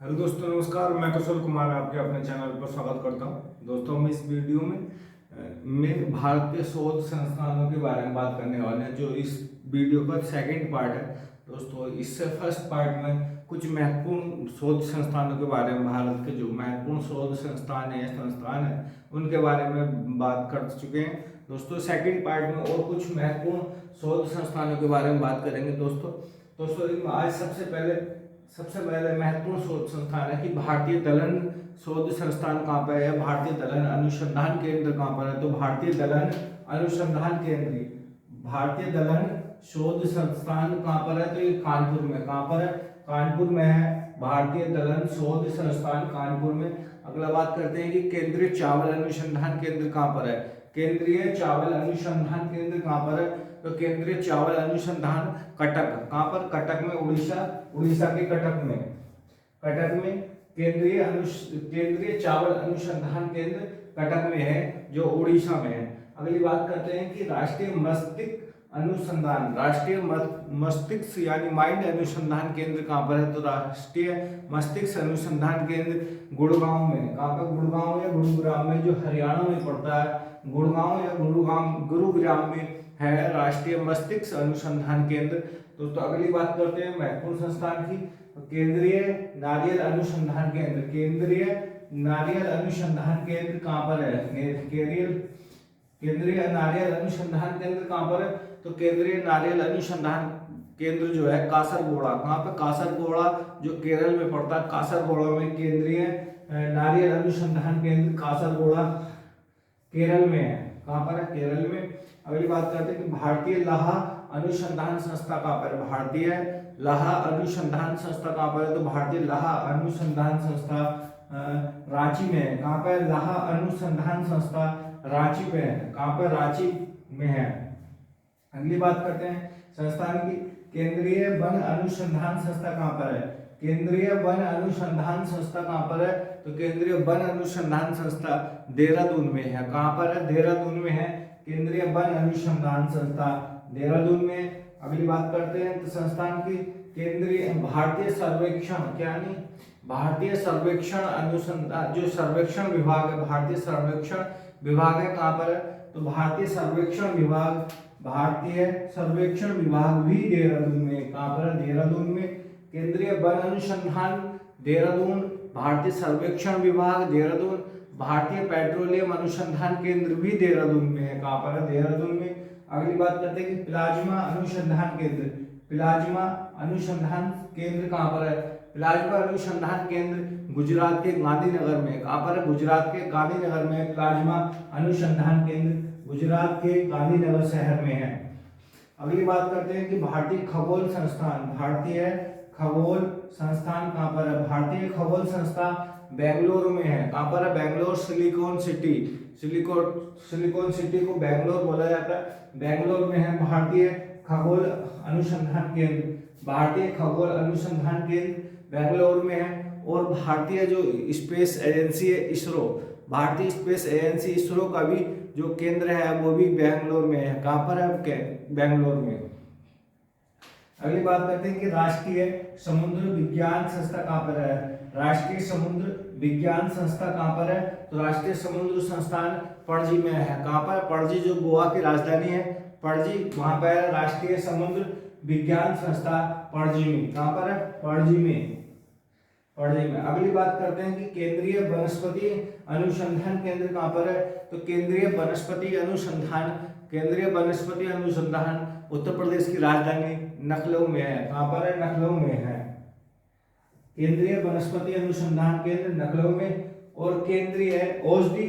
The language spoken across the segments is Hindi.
हेलो दोस्तों, नमस्कार। मैं कुशल कुमार आपके अपने चैनल पर स्वागत करता हूं। दोस्तों, हम इस वीडियो में भारत के शोध संस्थानों के बारे में बात करने वाले हैं, जो इस वीडियो का सेकंड पार्ट है। दोस्तों, इससे फर्स्ट पार्ट में कुछ महत्वपूर्ण शोध संस्थानों के बारे में, भारत के जो महत्वपूर्ण शोध संस्थान है उनके बारे में बात कर चुके हैं। दोस्तों, सेकंड पार्ट में और कुछ महत्वपूर्ण शोध संस्थानों के बारे में बात करेंगे। दोस्तों आज सबसे पहले महत्वपूर्ण शोध संस्थान है कि भारतीय दलन शोध संस्थान कहाँ पर है, भारतीय दलन अनुसंधान केंद्र कहाँ पर है। तो भारतीय दलन शोध संस्थान कहाँ पर है, तो ये कानपुर में। कहाँ पर है? कानपुर में है भारतीय दलन शोध संस्थान, कानपुर में। अगला बात करते हैं कि केंद्रीय चावल अनुसंधान केंद्र कहाँ पर है। केंद्रीय चावल अनुसंधान केंद्र कहाँ पर है? तो केंद्रीय चावल अनुसंधान कटक। कहाँ पर? कटक में, उड़ीसा के कटक में केंद्रीय चावल अनुसंधान केंद्र कटक में है, जो उड़ीसा में है। अगली बात करते हैं कि राष्ट्रीय मस्तिष्क यानी माइंड अनुसंधान केंद्र कहाँ पर है। तो राष्ट्रीय मस्तिष्क अनुसंधान केंद्र गुड़गांव में। कहाँ पर? गुड़गांव या गुरुग्राम में, जो हरियाणा में पड़ता है। गुड़गांव या गुरुग्राम में है राष्ट्रीय मस्तिष्क अनुसंधान केंद्र। दोस्तों, अगली बात करते हैं महत्वपूर्ण संस्थान की। केंद्रीय नारियल अनुसंधान केंद्र। केंद्रीय नारियल अनुसंधान केंद्र कहाँ पर है? केंद्रीय नारियल अनुसंधान केंद्र कहाँ पर है? तो केंद्रीय नारियल अनुसंधान केंद्र जो है कासरगोड़ा। कहाँ पे? कासरगोड़ा, जो केरल में पड़ता है। कासरगोड़ा में केंद्रीय नारियल अनुसंधान केंद्र कासरगोड़ा केरल में है। कहाँ पर है? केरल में। अगली बात करते हैं कि भारतीय लाहा अनुसंधान संस्था कहाँ पर है। भारतीय लाहा अनुसंधान संस्था कहाँ पर है? तो भारतीय लाहा अनुसंधान संस्था रांची में है। कहाँ पर? लाहा अनुसंधान संस्था रांची में है। कहाँ पर? रांची में है। अगली बात करते हैं संस्थान की। केंद्रीय वन अनुसंधान संस्था कहाँ पर है? केंद्रीय वन अनुसंधान संस्था कहाँ पर है? तो केंद्रीय वन अनुसंधान संस्था देहरादून में है। कहाँ पर है? देहरादून में है केंद्रीय वन अनुसंधान संस्था, देहरादून में। अगली बात करते हैं तो संस्थान की केंद्रीय भारतीय सर्वेक्षण, क्या नहीं, भारतीय सर्वेक्षण अनुसंधान, जो सर्वेक्षण विभाग है, भारतीय सर्वेक्षण विभाग है। कहाँ पर है? तो भारतीय सर्वेक्षण विभाग भी देहरादून में। कहाँ पर है? देहरादून में। केंद्रीय वन अनुसंधान देहरादून, भारतीय सर्वेक्षण विभाग देहरादून, भारतीय पेट्रोलियम अनुसंधान केंद्र भी देहरादून में है। कहाँ पर है? देहरादून में। अगली बात करते हैं कि प्लाज्मा अनुसंधान केंद्र कहाँ पर है? प्लाज्मा अनुसंधान केंद्र गुजरात के गांधीनगर में। कहाँ पर है? गुजरात के गांधीनगर में प्लाज्मा अनुसंधान केंद्र, गुजरात के गांधीनगर शहर में है। अगली बात करते हैं कि भारतीय खगोल संस्थान कहाँ पर है? भारतीय खगोल संस्थान बेंगलुरु में है। कहाँ पर है? बेंगलोर, सिलिकॉन सिटी को बेंगलोर बोला जाता है। बेंगलोर में है भारतीय खगोल अनुसंधान केंद्र बेंगलोर में है। और भारतीय जो स्पेस एजेंसी है इसरो, भारतीय स्पेस एजेंसी इसरो का भी जो केंद्र है वो भी बेंगलोर में है। कहाँ पर है? बेंगलोर में। अगली बात करते हैं कि राष्ट्रीय समुद्र विज्ञान संस्था कहाँ पर है? राष्ट्रीय समुद्र विज्ञान संस्था कहाँ पर है? तो राष्ट्रीय समुद्र संस्थान पणजी में है। कहाँ पर? पणजी, जो गोवा की राजधानी है पणजी, वहां पर राष्ट्रीय समुद्र विज्ञान संस्था पणजी में। कहाँ पर है? पणजी में। अगली बात करते हैं कि केंद्रीय वनस्पति अनुसंधान केंद्र कहाँ पर है? तो केंद्रीय वनस्पति अनुसंधान उत्तर प्रदेश की राजधानी लखनऊ में है। कहाँ पर है? लखनऊ में है। केंद्रीय वनस्पति अनुसंधान केंद्र लखनऊ में। और केंद्रीय औषधि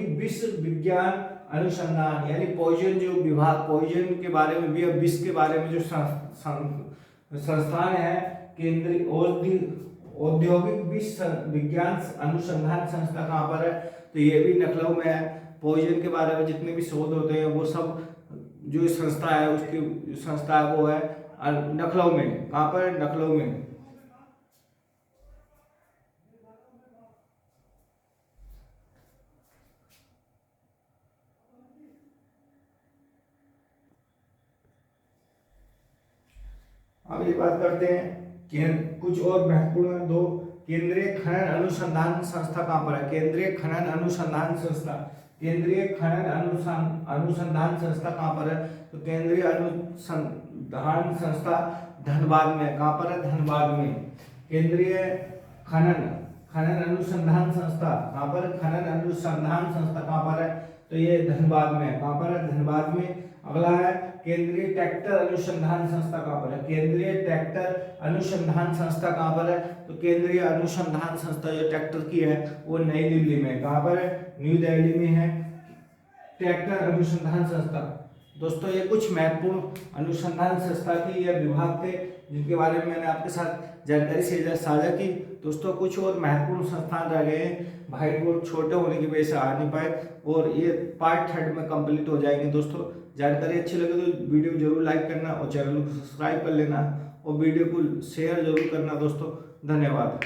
विज्ञान अनुसंधान यानी पॉइजन, जो विभाग पॉइजन के बारे में भी, विष के बारे में जो संस्थान है, केंद्रीय औद्योगिक विष विज्ञान अनुसंधान संस्था कहाँ पर है? तो ये भी लखनऊ में है। पॉइजन के बारे में जितने भी शोध होते हैं वो सब जो संस्था है, उसकी संस्था है वो है लखनऊ में। कहाँ पर है? लखनऊ में। अगली बात करते हैं कि कुछ और महत्वपूर्ण दो केंद्रीय खनन अनुसंधान संस्था कहाँ पर है? केंद्रीय खनन अनुसंधान संस्था, केंद्रीय खनन अनुसंधान संस्था कहाँ पर है? तो केंद्रीय अनुसंधान संस्था धनबाद में। कहाँ पर है? धनबाद में। केंद्रीय खनन अनुसंधान संस्था कहाँ पर? खनन अनुसंधान संस्था कहाँ पर है? तो ये धनबाद में। कहाँ पर है? धनबाद में। अगला है केंद्रीय ट्रैक्टर अनुसंधान संस्था कहाँ पर है? केंद्रीय ट्रैक्टर अनुसंधान संस्था कहाँ पर है? तो केंद्रीय अनुसंधान संस्था जो ट्रैक्टर की है वो नई दिल्ली में। कहाँ पर है? न्यू दिल्ली में है ट्रैक्टर अनुसंधान संस्था। दोस्तों ये कुछ महत्वपूर्ण अनुसंधान संस्था की या विभाग थे जिनके बारे में मैंने आपके साथ जानकारी से साझा की। दोस्तों कुछ और महत्वपूर्ण संस्थान रह गए हैं, भाई बोर्ड छोटे होने की वजह से आ नहीं पाए, और ये पार्ट 3 में कंप्लीट हो जाएंगे। दोस्तों जानकारी अच्छी लगे तो वीडियो जरूर लाइक करना और चैनल को सब्सक्राइब कर लेना और वीडियो को शेयर जरूर करना। दोस्तों धन्यवाद।